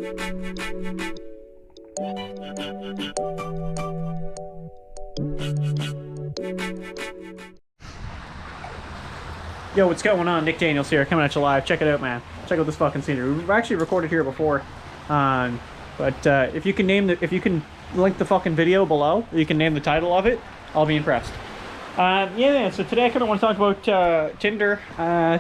Yo, what's going on? Nick Daniels here, coming at you live. Check it out, man. Check out this fucking scenery. We've actually recorded here before, but if you can link the fucking video below, or you can name the title of it, I'll be impressed. Yeah, so today I kind of want to talk about Tinder,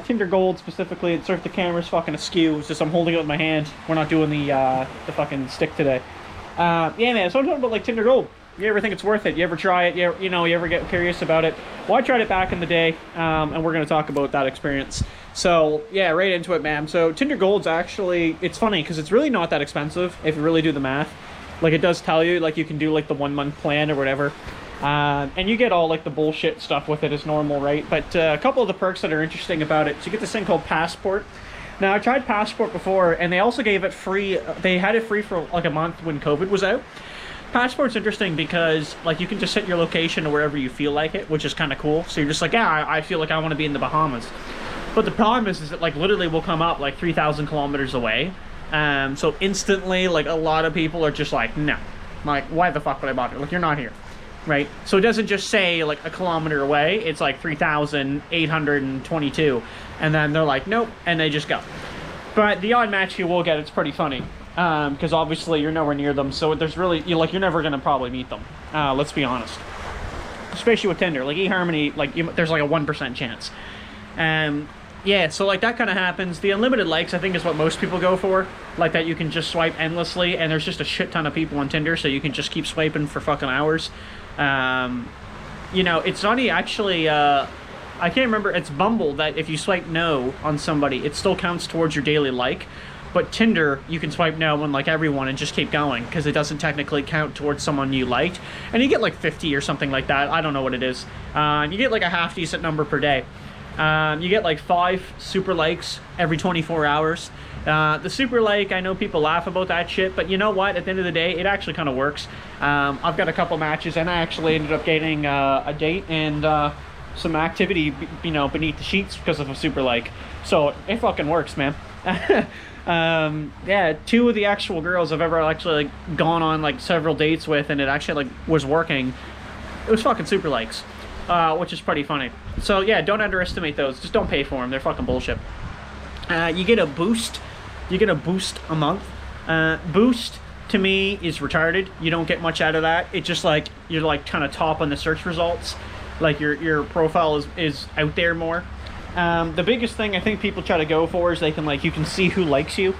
Tinder Gold specifically. It's sort of the camera's fucking askew. It's just I'm holding it with my hand. We're not doing the fucking stick today. Yeah, man. So I'm talking about like Tinder Gold. You ever think it's worth it? You ever try it? You ever get curious about it? Well, I tried it back in the day, and we're gonna talk about that experience. So yeah, right into it, man. So Tinder Gold's actually, it's funny because it's really not that expensive if you really do the math. Like it does tell you, like you can do like the 1 month plan or whatever. And you get all like the bullshit stuff with it as normal, right? But a couple of the perks that are interesting about it, so you get this thing called Passport. Now I tried Passport before, and they also gave it free. They had it free for like a month when COVID was out. Passport's interesting because like you can just set your location to wherever you feel like it, which is kind of cool. So you're just like, yeah, I feel like I want to be in the Bahamas. But the problem is that like literally we'll come up like 3,000 kilometers away. So instantly, like a lot of people are just like, no, like why the fuck would I bother? Like you're not here. Right? So it doesn't just say like a kilometer away, it's like 3,822. And then they're like, nope, and they just go. But the odd match you will get, it's pretty funny. Because obviously you're nowhere near them, so there's really, you're never going to probably meet them. Let's be honest. Especially with Tinder. Like eHarmony, like there's like a 1% chance. Yeah, so like that kind of happens. The unlimited likes, I think, is what most people go for. Like that you can just swipe endlessly, and there's just a shit ton of people on Tinder, so you can just keep swiping for fucking hours. It's funny, actually, I can't remember, it's Bumble that if you swipe no on somebody, it still counts towards your daily like. But Tinder, you can swipe no on like everyone and just keep going because it doesn't technically count towards someone you liked. And you get like 50 or something like that. I don't know what it is. You get like a half decent number per day. You get like 5 super likes every 24 hours. The super like, I know people laugh about that shit, but you know what? At the end of the day, it actually kind of works. I've got a couple matches, and I actually ended up getting a date and some activity, beneath the sheets because of a super like. So it fucking works, man. Yeah, 2 of the actual girls I've ever actually like gone on like several dates with, and it actually like was working. It was fucking super likes, which is pretty funny. So yeah, don't underestimate those. Just don't pay for them. They're fucking bullshit. You get a boost. You get a boost a month. Boost to me is retarded. You don't get much out of that. It's just like you're like kind of top on the search results. Like your profile is out there more. The biggest thing I think people try to go for is you can see who likes you.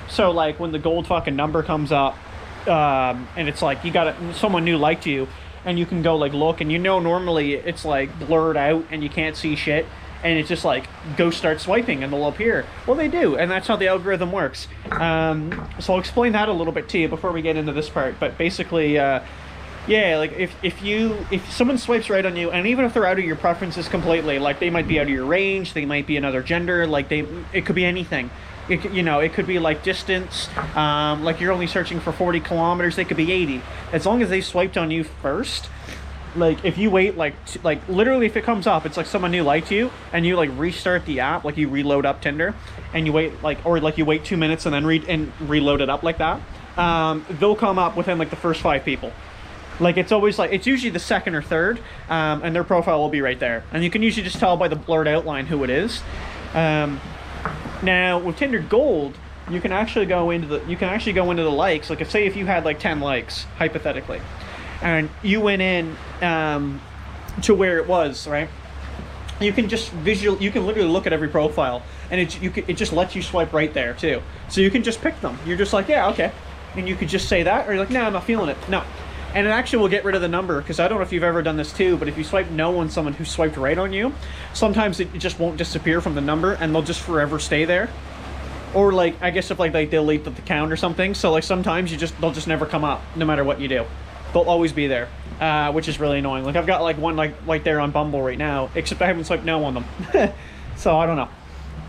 So like when the gold fucking number comes up, and it's like you got someone new liked you, and you can go like look, and normally it's like blurred out and you can't see shit, and it's just like go start swiping and they'll appear. Well, they do, and that's how the algorithm works. So I'll explain that a little bit to you before we get into this part. But basically, yeah, like if someone swipes right on you, and even if they're out of your preferences completely, like they might be out of your range, they might be another gender, like it could be anything. It could be like distance, like you're only searching for 40 kilometers, they could be 80. As long as they swiped on you first, like if you wait like literally if it comes up, it's like someone new liked you, and you like restart the app, like you reload up Tinder, and you wait you wait 2 minutes and then reload it up like that, they'll come up within like the first 5 people. Like it's always like, it's usually the second or third, and their profile will be right there. And you can usually just tell by the blurred outline who it is. Now with Tinder Gold, you can actually go into the likes. Like say if you had like 10 likes, hypothetically, and you went in to where it was, right? You can just you can literally look at every profile, and it just lets you swipe right there too. So you can just pick them. You're just like, yeah, okay. And you could just say that, or you're like, no, I'm not feeling it. No. And it actually will get rid of the number, because I don't know if you've ever done this too, but if you swipe no on someone who swiped right on you, sometimes it just won't disappear from the number, and they'll just forever stay there. Or like, I guess if like they delete the count or something, so like sometimes they'll just never come up, no matter what you do. They'll always be there, which is really annoying. Like I've got like one like right there on Bumble right now, except I haven't swiped no on them. So I don't know.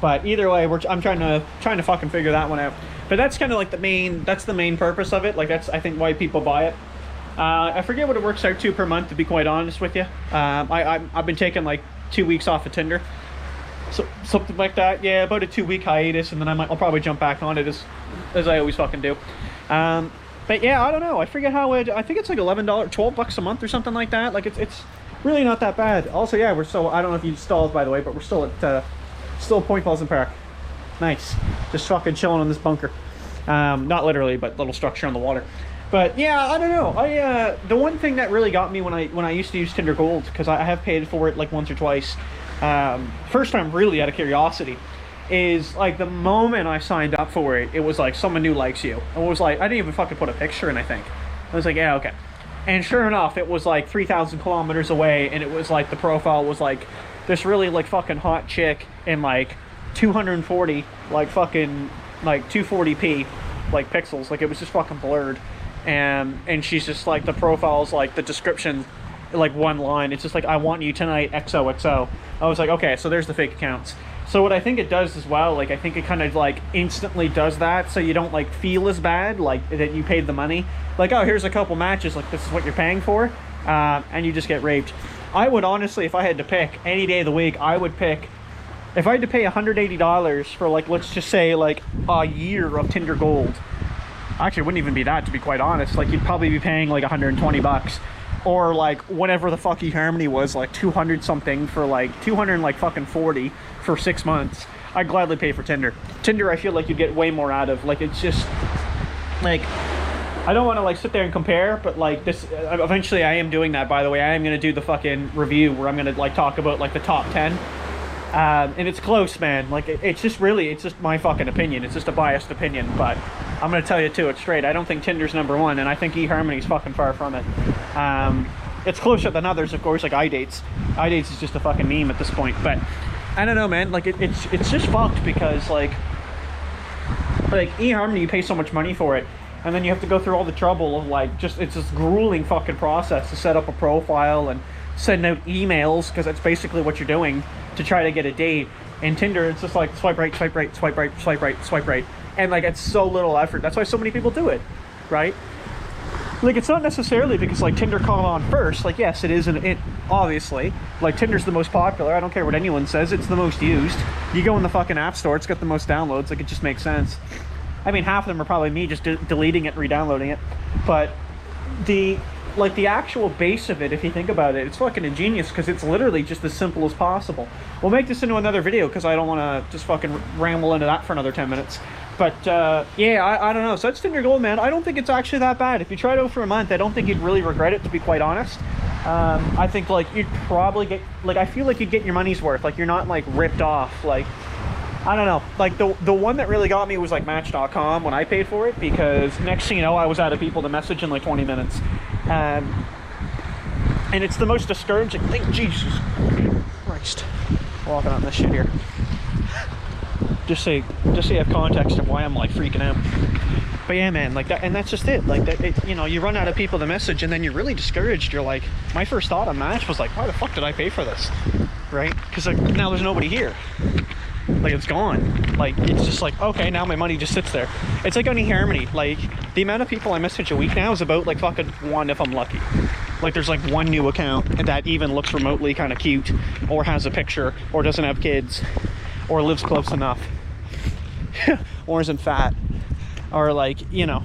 But either way, I'm trying to fucking figure that one out. But that's kind of like the main purpose of it. Like that's, I think, why people buy it. I forget what it works out to per month, to be quite honest with you. I've been taking like 2 weeks off of Tinder. So something like that. Yeah, about a 2-week hiatus, and then I'll probably jump back on it as I always fucking do. But yeah, I don't know. I forget how it. I think it's like $11, $12 a month or something like that. Like it's really not that bad. Also, yeah, we're still. I don't know if you installed, by the way, but we're still at Point Pleasant Park. Nice, just fucking chilling on this bunker. Not literally, but little structure on the water. But yeah, I don't know. The one thing that really got me when I used to use Tinder Gold, because I have paid for it like once or twice. First time really out of curiosity, is like the moment I signed up for it, it was like someone new likes you. It was like I didn't even fucking put a picture in. I think I was like, yeah, okay. And sure enough, it was like 3,000 kilometers away, and it was like the profile was like this really like fucking hot chick in like 240 like fucking like 240p like pixels. Like it was just fucking blurred, and she's just like the profile's like the description like one line. It's just like, I want you tonight XOXO. I was like, okay, so there's the fake accounts. So what I think it does as well, like I think it kind of like instantly does that, so you don't like feel as bad like that you paid the money. Like, oh, here's a couple matches, like this is what you're paying for, and you just get raped. I would honestly, if I had to pick any day of the week, I would pick, if I had to pay $180 for like, let's just say like a year of Tinder Gold. Actually, it wouldn't even be that, to be quite honest. Like you'd probably be paying like 120 bucks. Or like whatever the fuck eHarmony was, like 200 something for like 200 and like fucking 40 for 6 months. I'd gladly pay for Tinder. Tinder, I feel like you get way more out of. Like it's just like, I don't want to like sit there and compare, but like this, eventually I am doing that, by the way. I am going to do the fucking review where I'm going to like talk about like the top 10. And it's close, man. Like it's just my fucking opinion. It's just a biased opinion, but I'm gonna tell you too, it's straight. I don't think Tinder's #1, and I think eHarmony's fucking far from it. It's closer than others, of course, like iDates. iDates is just a fucking meme at this point, but I don't know, man. Like it's just fucked, because like eHarmony, you pay so much money for it, and then you have to go through all the trouble of like it's this grueling fucking process to set up a profile and send out emails, because that's basically what you're doing to try to get a date. In Tinder, it's just like swipe right, swipe right, swipe right, swipe right, swipe right, and like it's so little effort. That's why so many people do it, right? Like it's not necessarily because like Tinder caught on first. Like yes, it is, it obviously, like Tinder's the most popular. I don't care what anyone says, it's the most used. You go in the fucking app store, it's got the most downloads. Like it just makes sense. I mean, half of them are probably me just deleting it, re-downloading it, but the actual base of it, if you think about it, it's fucking ingenious, because it's literally just as simple as possible. We'll make this into another video, because I don't want to just fucking ramble into that for another 10 minutes. But yeah, I don't know. So that's Tinder Gold, man. I don't think it's actually that bad. If you try it out for a month, I don't think you'd really regret it, to be quite honest. I think like you'd probably get, like, I feel like you'd get your money's worth. Like you're not like ripped off. Like, I don't know, like the one that really got me was like Match.com when I paid for it, because next thing you know, I was out of people to message in like 20 minutes. And it's the most discouraging thing. Jesus Christ, walking on this shit here. Just so you have context of why I'm like freaking out. But yeah, man, like that, and that's just it. Like that, you know, you run out of people to message, and then you're really discouraged. You're like, my first thought on Match was like, why the fuck did I pay for this, right? Because like now there's nobody here. Like it's gone. Like it's just like, okay, now my money just sits there. It's like on eHarmony. Like the amount of people I message a week now is about like fucking one if I'm lucky. Like there's like one new account that even looks remotely kind of cute, or has a picture, or doesn't have kids, or lives close enough, or isn't fat, or like, you know,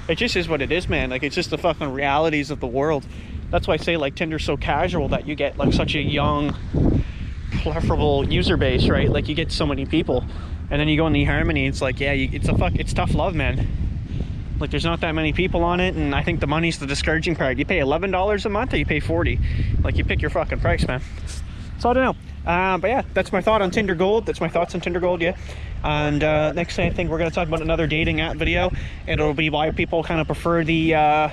it just is what it is, man. Like it's just the fucking realities of the world. That's why I say like Tinder's so casual, that you get like such a young, preferable user base, right? Like you get so many people, and then you go in the eHarmony, it's like, yeah, it's tough love, man. Like there's not that many people on it, and I think the money's the discouraging part. You pay $11 a month, or you pay 40. Like you pick your fucking price, man. So I don't know. But yeah, that's my thought on Tinder Gold. That's my thoughts on Tinder Gold, yeah. And next I think we're gonna talk about another dating app video, and it'll be why people kind of prefer the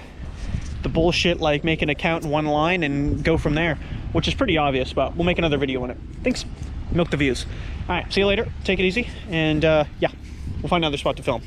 bullshit, like make an account in one line and go from there, which is pretty obvious, but we'll make another video on it. Thanks. Milk the views. All right, see you later. Take it easy, and yeah, we'll find another spot to film.